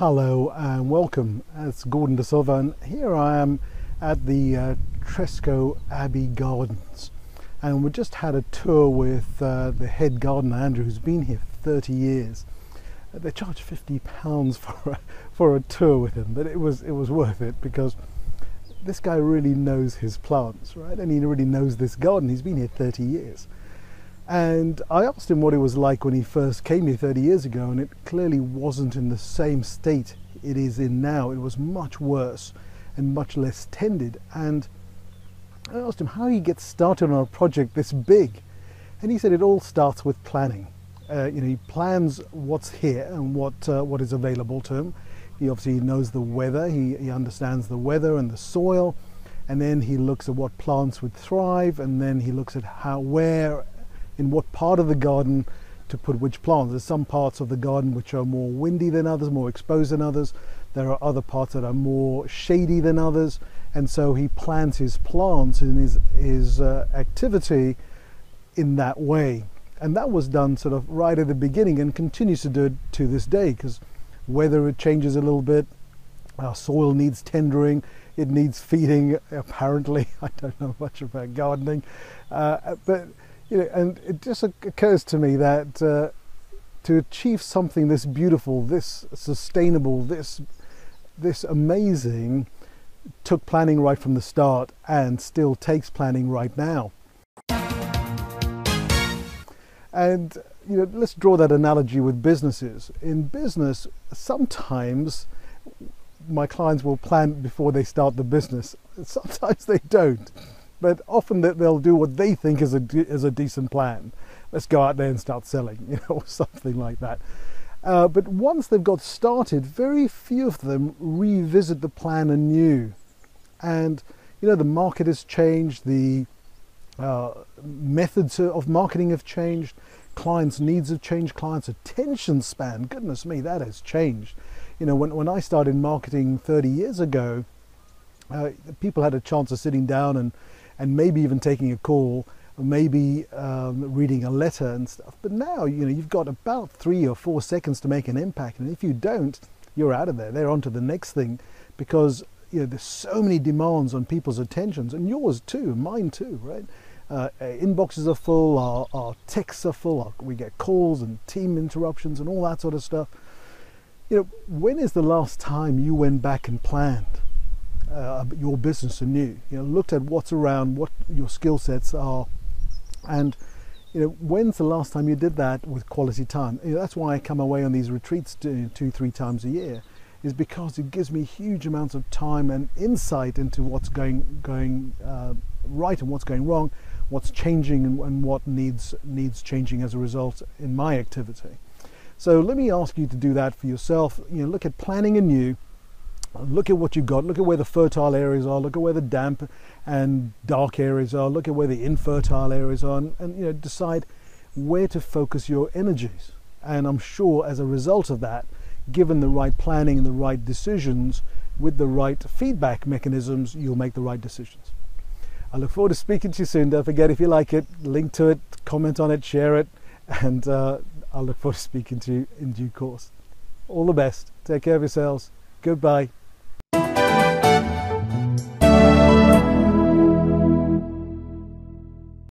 Hello and welcome. It's Gordon De Silva, and here I am at the Tresco Abbey Gardens, and we just had a tour with the head gardener Andrew, who's been here for 30 years. They charge £50 for a tour with him, but it was worth it because this guy really knows his plants, right? And he really knows this garden. He's been here 30 years. And I asked him what it was like when he first came here 30 years ago, and it clearly wasn't in the same state it is in now. It was much worse and much less tended. And I asked him how he gets started on a project this big. And he said it all starts with planning. He plans what's here and what is available to him. He obviously knows the weather, he understands the weather and the soil, and then he looks at what plants would thrive, and then he looks at where in what part of the garden to put which plants. There's some parts of the garden which are more windy than others, more exposed than others. There are other parts that are more shady than others, and so he plans his plants and his activity in that way. And that was done sort of right at the beginning and continues to do it to this day, because weather it changes a little bit, our soil needs tendering, it needs feeding apparently. I don't know much about gardening, but and it just occurs to me that to achieve something this beautiful, this sustainable, this amazing, took planning right from the start and still takes planning right now. And let's draw that analogy with businesses. In business, sometimes my clients will plan before they start the business. Sometimes they don't. But often they'll do what they think is a decent plan. Let's go out there and start selling, or something like that. But once they've got started, very few of them revisit the plan anew. And the market has changed, the methods of marketing have changed, clients' needs have changed, clients' attention span, goodness me, that has changed. When I started marketing 30 years ago, people had a chance of sitting down and maybe even taking a call, or maybe reading a letter and stuff. But now, you've got about 3 or 4 seconds to make an impact. And if you don't, you're out of there. They're on to the next thing, because there's so many demands on people's attentions, and yours too, mine too, right? Inboxes are full, our texts are full, we get calls and team interruptions and all that sort of stuff. When is the last time you went back and planned your business anew, looked at what's around, what your skill sets are, and when's the last time you did that with quality time? That's why I come away on these retreats 2-3 times a year, is because it gives me huge amounts of time and insight into what's going right and what's going wrong, what's changing and what needs changing as a result in my activity. So let me ask you to do that for yourself. Look at planning anew. Look at what you've got, look at where the fertile areas are, look at where the damp and dark areas are, look at where the infertile areas are, and decide where to focus your energies. And I'm sure as a result of that, given the right planning and the right decisions, with the right feedback mechanisms, you'll make the right decisions. I look forward to speaking to you soon. Don't forget, if you like it, link to it, comment on it, share it, and I'll look forward to speaking to you in due course. All the best. Take care of yourselves. Goodbye.